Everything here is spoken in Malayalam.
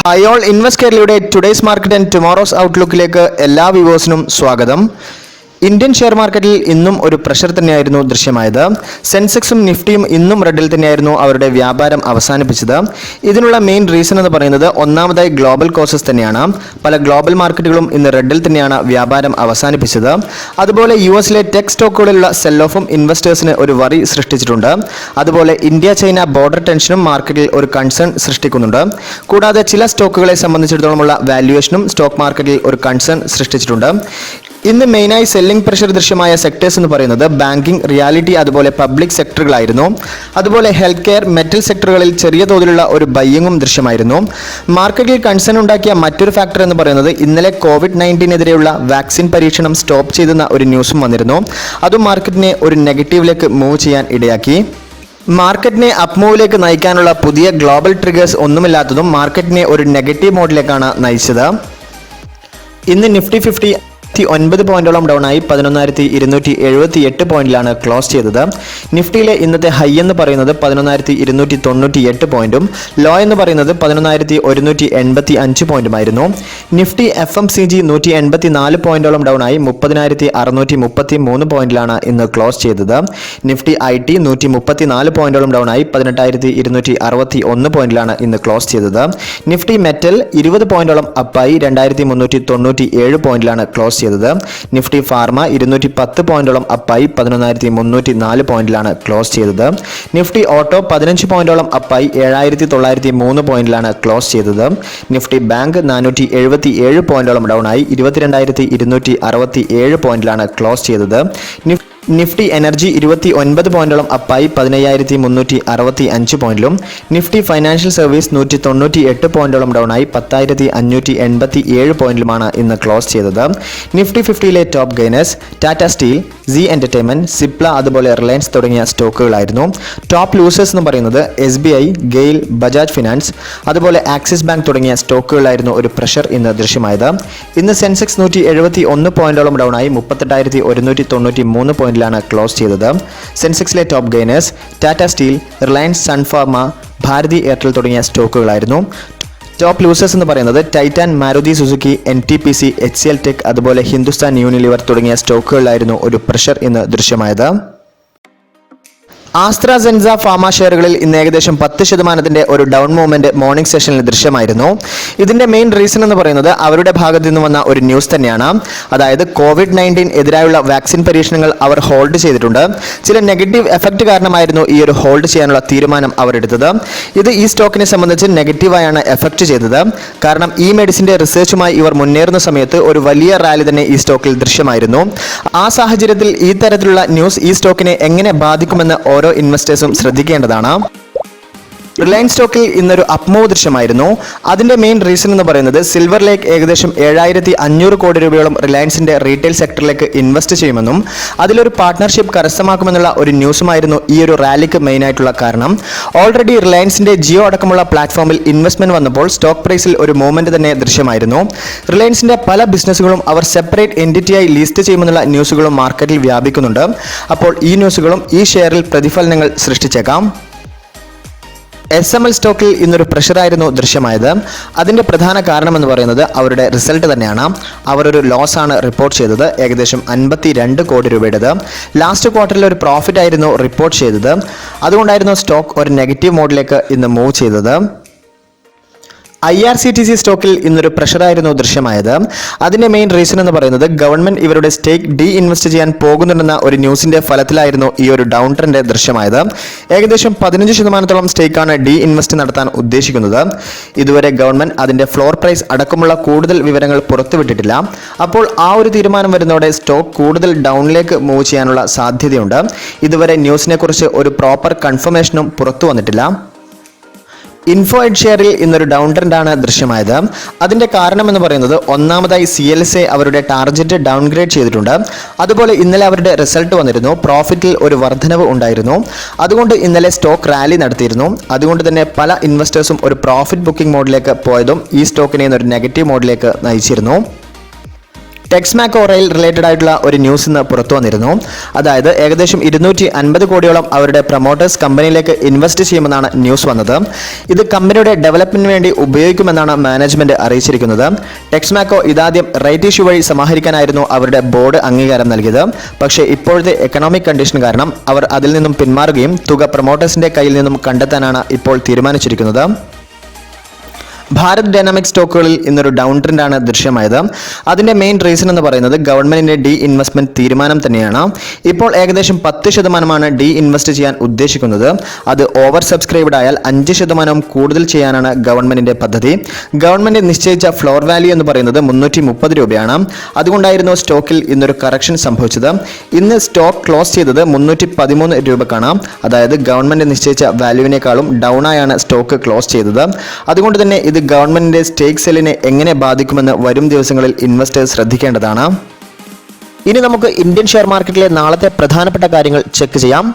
all Invest Keralയുടെ today's market and tomorrow's outlookലേക്ക് എല്ലാ വ്യൂവേഴ്സിനും സ്വാഗതം. ഇന്ത്യൻ ഷെയർ മാർക്കറ്റിൽ ഇന്നും ഒരു പ്രഷർ തന്നെയായിരുന്നു ദൃശ്യമായത്. സെൻസെക്സും നിഫ്റ്റിയും ഇന്നും റെഡിൽ തന്നെയായിരുന്നു അവരുടെ വ്യാപാരം അവസാനിപ്പിച്ചത്. ഇതിനുള്ള മെയിൻ റീസൺ എന്ന് പറയുന്നത് ഒന്നാമതായി ഗ്ലോബൽ കോസസ് തന്നെയാണ്. പല ഗ്ലോബൽ മാർക്കറ്റുകളും ഇന്ന് റെഡിൽ തന്നെയാണ് വ്യാപാരം അവസാനിപ്പിച്ചത്. അതുപോലെ യുഎസിലെ ടെക് സ്റ്റോക്കുകളിലുള്ള സെൽ ഓഫും ഇൻവെസ്റ്റേഴ്സിന് ഒരു വറി സൃഷ്ടിച്ചിട്ടുണ്ട്. അതുപോലെ ഇന്ത്യ ചൈന ബോർഡർ ടെൻഷനും മാർക്കറ്റിൽ ഒരു കൺസേൺ സൃഷ്ടിക്കുന്നുണ്ട്. കൂടാതെ ചില സ്റ്റോക്കുകളെ സംബന്ധിച്ചിടത്തോളമുള്ള വാല്യുവേഷനും സ്റ്റോക്ക് മാർക്കറ്റിൽ ഒരു കൺസേൺ സൃഷ്ടിച്ചിട്ടുണ്ട്. ഇന്ന് മെയിനായി സെല്ലിംഗ് പ്രഷർ ദൃശ്യമായ സെക്ടേഴ്സ് എന്ന് പറയുന്നത് ബാങ്കിങ്, റിയാലിറ്റി, അതുപോലെ പബ്ലിക് സെക്ടറുകളായിരുന്നു. അതുപോലെ ഹെൽത്ത് കെയർ, മെറ്റൽ സെക്ടറുകളിൽ ചെറിയ തോതിലുള്ള ഒരു ബയ്യിങ്ങും ദൃശ്യമായിരുന്നു. മാർക്കറ്റിൽ കൺസേൺ ഉണ്ടാക്കിയ മറ്റൊരു ഫാക്ടർ എന്ന് പറയുന്നത് ഇന്നലെ COVID-19 വാക്സിൻ പരീക്ഷണം സ്റ്റോപ്പ് ചെയ്തെന്ന ഒരു ന്യൂസും വന്നിരുന്നു. അതും മാർക്കറ്റിനെ ഒരു നെഗറ്റീവിലേക്ക് മൂവ് ചെയ്യാൻ ഇടയാക്കി. മാർക്കറ്റിനെ അപ് മൂവിലേക്ക് നയിക്കാനുള്ള പുതിയ ഗ്ലോബൽ ട്രിഗേഴ്സ് ഒന്നുമില്ലാത്തതും മാർക്കറ്റിനെ ഒരു നെഗറ്റീവ് മോഡിലേക്കാണ് നയിച്ചത്. ഇന്ന് നിഫ്റ്റി 50 9 പോയിന്റോളം ഡൗൺ ആയി 11,278 പോയിന്റിലാണ് ക്ലോസ് ചെയ്തത്. നിഫ്റ്റിയിലെ ഇന്നത്തെ ഹൈ എന്ന് പറയുന്നത് 11,298 പോയിന്റും ലോ എന്ന് പറയുന്നത് 11,185 പോയിന്റുമായിരുന്നു. നിഫ്റ്റി FMCG 184 പോയിന്റോളം ഡൗൺ ആയി 30,633 പോയിന്റിലാണ് ഇന്ന് ക്ലോസ് ചെയ്തത്. നിഫ്റ്റി IT 134 പോയിന്റോളം ഡൗൺ ആയി 18,261 പോയിന്റിലാണ് ഇന്ന് ക്ലോസ് ചെയ്തത്. നിഫ്റ്റി മെറ്റൽ 20 പോയിന്റോളം അപ്പായി 2,397 പോയിന്റിലാണ് ക്ലോസ് ചെയ്തത്. നിഫ്റ്റി ഫാർമ 210 പോയിന്റോളം അപ്പായി 11,304 പോയിന്റിലാണ് ക്ലോസ് ചെയ്തത്. നിഫ്റ്റി ഓട്ടോ 15 പോയിന്റോളം അപ്പായി 7,903 പോയിന്റിലാണ് ക്ലോസ് ചെയ്തത്. നിഫ്റ്റി ബാങ്ക് 477 പോയിന്റോളം ഡൗൺ ആയി 22,267 പോയിന്റിലാണ് ക്ലോസ് ചെയ്തത്. നിഫ്റ്റി എനർജി 29 പോയിന്റോളം അപ്പായി 15,365 പോയിന്റിലും നിഫ്റ്റി ഫൈനാൻഷ്യൽ സർവീസ് 198 പോയിന്റോളം ഡൗൺ ആയി 10,587 പോയിന്റിലുമാണ് ഇന്ന് ക്ലോസ് ചെയ്തത്. നിഫ്റ്റി 50യിലെ top gainers Tata Steel, Zee entertainment, Cipla, അതുപോലെ റിലയൻസ് തുടങ്ങിയ സ്റ്റോക്കുകളായിരുന്നു. ടോപ്പ് ലൂസേഴ്സ് എന്ന് പറയുന്നത് SBI, ഗെയിൽ, ബജാജ് ഫിനാൻസ്, അതുപോലെ ആക്സിസ് ബാങ്ക് തുടങ്ങിയ സ്റ്റോക്കുകളായിരുന്നു ഒരു പ്രഷർ ഇന്ന് ദൃശ്യമായത്. ഇന്ന് സെൻസെക്സ് 171 പോയിന്റോളം ഡൗൺ ആയി 38,193 പോയിന്റ് ക്ലോസ് ചെയ്തത്. സെൻസെക്സിലെ top gainers Tata Steel, Reliance, Sun Pharma, Bharti Airtel തുടങ്ങിയ സ്റ്റോക്കുകളായിരുന്നു. ടോപ്പ് ലൂസേഴ്സ് എന്ന് പറയുന്നത് Titan, Maruti Suzuki, NTPC, HCL tech, അതുപോലെ ഹിന്ദുസ്ഥാൻ യൂണിലിവർ തുടങ്ങിയ സ്റ്റോക്കുകളിലായിരുന്നു ഒരു പ്രഷർ ഇന്ന് ദൃശ്യമായത്. ആസ്ട്രാസെൻസ ഫാർമ ഷെയറുകളിൽ ഇന്ന് ഏകദേശം 10% ഒരു ഡൗൺ മൂവ്മെന്റ് മോർണിംഗ് സെഷനിൽ ദൃശ്യമായിരുന്നു. ഇതിന്റെ മെയിൻ റീസൺ എന്ന് പറയുന്നത് അവരുടെ ഭാഗത്ത് നിന്ന് വന്ന ഒരു ന്യൂസ് തന്നെയാണ്. അതായത് COVID-19 എതിരായുള്ള വാക്സിൻ പരീക്ഷണങ്ങൾ അവർ ഹോൾഡ് ചെയ്തിട്ടുണ്ട്. ചില നെഗറ്റീവ് എഫക്റ്റ് കാരണമായിരുന്നു ഈ ഒരു ഹോൾഡ് ചെയ്യാനുള്ള തീരുമാനം അവർ എടുത്തത്. ഇത് ഈ സ്റ്റോക്കിനെ സംബന്ധിച്ച് നെഗറ്റീവായാണ് എഫക്റ്റ് ചെയ്തത്. കാരണം ഈ മെഡിസിന്റെ റിസർച്ചുമായി ഇവർ മുന്നേറുന്ന സമയത്ത് ഒരു വലിയ റാലി തന്നെ ഈ സ്റ്റോക്കിൽ ദൃശ്യമായിരുന്നു. ആ സാഹചര്യത്തിൽ ഈ തരത്തിലുള്ള ന്യൂസ് ഈ സ്റ്റോക്കിനെ എങ്ങനെ ബാധിക്കുമെന്ന് ഓരോ ഇൻവെസ്റ്റേഴ്സും ശ്രദ്ധിക്കേണ്ടതാണ്. റിലയൻസ് സ്റ്റോക്കിൽ ഇന്നൊരു അപ്മൂവ് ദൃശ്യമായിരുന്നു. അതിന്റെ മെയിൻ റീസൺ എന്ന് പറയുന്നത് സിൽവർ ലേക്ക് ഏകദേശം 7,500 കോടി രൂപയോളം റിലയൻസിന്റെ റീറ്റെയിൽ സെക്ടറിലേക്ക് ഇൻവെസ്റ്റ് ചെയ്യുമെന്നും അതിലൊരു പാർട്ട്ണർഷിപ്പ് കരസ്ഥമാക്കുമെന്നുള്ള ഒരു ന്യൂസുമായിരുന്നു ഈ ഒരു റാലിക്ക് മെയിൻ ആയിട്ടുള്ള കാരണം. ഓൾറെഡി റിലയൻസിന്റെ ജിയോ അടക്കമുള്ള പ്ലാറ്റ്ഫോമിൽ ഇൻവെസ്റ്റ്മെന്റ് വന്നപ്പോൾ സ്റ്റോക്ക് പ്രൈസിൽ ഒരു മൂവ്മെന്റ് തന്നെ ദൃശ്യമായിരുന്നു. റിലയൻസിന്റെ പല ബിസിനസ്സുകളും അവർ സെപ്പറേറ്റ് എൻറ്റിറ്റിയായി ലിസ്റ്റ് ചെയ്യുമെന്നുള്ള ന്യൂസുകളും മാർക്കറ്റിൽ വ്യാപിക്കുന്നുണ്ട്. അപ്പോൾ ഈ ന്യൂസുകളും ഈ ഷെയറിൽ പ്രതിഫലനങ്ങൾ സൃഷ്ടിച്ചേക്കാം. SML സ്റ്റോക്കിൽ ഇന്നൊരു പ്രഷറായിരുന്നു ദൃശ്യമായത്. അതിൻ്റെ പ്രധാന കാരണം എന്ന് പറയുന്നത് അവരുടെ റിസൾട്ട് തന്നെയാണ്. അവരൊരു ലോസ് ആണ് റിപ്പോർട്ട് ചെയ്തത്, ഏകദേശം 52 കോടി രൂപയുടേത്. ലാസ്റ്റ് ക്വാർട്ടറിൽ ഒരു പ്രോഫിറ്റ് ആയിരുന്നു റിപ്പോർട്ട് ചെയ്തത്. അതുകൊണ്ടായിരുന്നു സ്റ്റോക്ക് ഒരു നെഗറ്റീവ് മോഡിലേക്ക് ഇന്ന് മൂവ് ചെയ്തത്. IRCTC സ്റ്റോക്കിൽ ഇന്നൊരു പ്രഷറായിരുന്നു ദൃശ്യമായത്. അതിന്റെ മെയിൻ റീസൺ എന്ന് പറയുന്നത് ഗവൺമെന്റ് ഇവരുടെ സ്റ്റേക്ക് ഡി ഇൻവെസ്റ്റ് ചെയ്യാൻ പോകുന്നുണ്ടെന്ന ഒരു ന്യൂസിന്റെ ഫലത്തിലായിരുന്നു ഈ ഒരു ഡൗൺ ട്രെൻഡ് ദൃശ്യമായത്. ഏകദേശം 15% സ്റ്റേക്കാണ് ഡി ഇൻവെസ്റ്റ് നടത്താൻ ഉദ്ദേശിക്കുന്നത്. ഇതുവരെ ഗവൺമെന്റ് അതിന്റെ ഫ്ലോർ പ്രൈസ് അടക്കമുള്ള കൂടുതൽ വിവരങ്ങൾ പുറത്തുവിട്ടിട്ടില്ല. അപ്പോൾ ആ ഒരു തീരുമാനം വരുന്നതോടെ സ്റ്റോക്ക് കൂടുതൽ ഡൗണിലേക്ക് മൂവ് ചെയ്യാനുള്ള സാധ്യതയുണ്ട്. ഇതുവരെ ന്യൂസിനെ കുറിച്ച് ഒരു പ്രോപ്പർ കൺഫർമേഷനും പുറത്തു വന്നിട്ടില്ല. ഇൻഫോ എഡ് ഷെയറിൽ ഇന്നൊരു ഡൗൺ ട്രെൻഡാണ് ദൃശ്യമായത്. അതിന്റെ കാരണം എന്ന് പറയുന്നത് ഒന്നാമതായി CLSA അവരുടെ ടാർഗറ്റ് ഡൗൺഗ്രേഡ് ചെയ്തിട്ടുണ്ട്. അതുപോലെ ഇന്നലെ അവരുടെ റിസൾട്ട് വന്നിരുന്നു, പ്രോഫിറ്റിൽ ഒരു വർധനവ് ഉണ്ടായിരുന്നു. അതുകൊണ്ട് ഇന്നലെ സ്റ്റോക്ക് റാലി നടത്തിയിരുന്നു. അതുകൊണ്ട് തന്നെ പല ഇൻവെസ്റ്റേഴ്സും ഒരു പ്രോഫിറ്റ് ബുക്കിംഗ് മോഡിലേക്ക് പോയതും ഈ സ്റ്റോക്കിനെ ഒരു നെഗറ്റീവ് മോഡിലേക്ക് നയിച്ചിരുന്നു. ടെക്സ്മാക്കോ റെയിൽ റിലേറ്റഡ് ആയിട്ടുള്ള ഒരു ന്യൂസ് ഇന്ന് പുറത്തു വന്നിരുന്നു. അതായത് ഏകദേശം 250 കോടിയോളം അവരുടെ പ്രൊമോട്ടേഴ്സ് കമ്പനിയിലേക്ക് ഇൻവെസ്റ്റ് ചെയ്യുമെന്നാണ് ന്യൂസ് വന്നത്. ഇത് കമ്പനിയുടെ ഡെവലപ്മെന്റിന് വേണ്ടി ഉപയോഗിക്കുമെന്നാണ് മാനേജ്മെന്റ് അറിയിച്ചിരിക്കുന്നത്. ടെക്സ്മാക്കോ ഇതാദ്യം റൈറ്റ് ഇഷ്യൂ വഴി സമാഹരിക്കാനായിരുന്നു അവരുടെ ബോർഡ് അംഗീകാരം നൽകിയത്. പക്ഷേ ഇപ്പോഴത്തെ എക്കണോമിക് കണ്ടീഷൻ കാരണം അവർ അതിൽ നിന്നും പിന്മാറുകയും തുക പ്രൊമോട്ടേഴ്സിന്റെ കയ്യിൽ നിന്നും കണ്ടെത്താനാണ് ഇപ്പോൾ തീരുമാനിച്ചിരിക്കുന്നത്. ഭാരത് ഡൈനാമിക് സ്റ്റോക്കുകളിൽ ഇന്നൊരു ഡൗൺ ട്രെൻഡാണ് ദൃശ്യമായത്. അതിൻ്റെ മെയിൻ റീസൺ എന്ന് പറയുന്നത് ഗവൺമെന്റിന്റെ ഡി ഇൻവെസ്റ്റ്മെന്റ് തീരുമാനം തന്നെയാണ്. ഇപ്പോൾ ഏകദേശം 10% ഡി ഇൻവെസ്റ്റ് ചെയ്യാൻ ഉദ്ദേശിക്കുന്നത്. അത് ഓവർ സബ്സ്ക്രൈബ്ഡ് ആയാൽ 5% കൂടുതൽ ചെയ്യാനാണ് ഗവൺമെന്റിന്റെ പദ്ധതി. ഗവൺമെന്റ് നിശ്ചയിച്ച ഫ്ലോർ വാല്യൂ എന്ന് പറയുന്നത് 330 രൂപയാണ്. അതുകൊണ്ടായിരുന്നു സ്റ്റോക്കിൽ ഇന്നൊരു കറക്ഷൻ സംഭവിച്ചത്. ഇന്ന് സ്റ്റോക്ക് ക്ലോസ് ചെയ്തത് 313 രൂപക്കാണ്. അതായത് ഗവൺമെന്റ് നിശ്ചയിച്ച വാല്യൂവിനേക്കാളും ഡൗൺ ആയാണ് സ്റ്റോക്ക് ക്ലോസ് ചെയ്തത്. അതുകൊണ്ട് തന്നെ ഇത് ഗവൺമെന്റിന്റെ സ്റ്റേക്ക് സെല്ലിനെ എങ്ങനെ ബാധിക്കുമെന്ന് വരും ദിവസങ്ങളിൽ ഇൻവെസ്റ്റേഴ്സ് ശ്രദ്ധിക്കേണ്ടതാണ്. ഇനി നമുക്ക് ഇന്ത്യൻ ഷെയർ മാർക്കറ്റിലെ നാളത്തെ പ്രധാനപ്പെട്ട കാര്യങ്ങൾ ചെക്ക് ചെയ്യാം.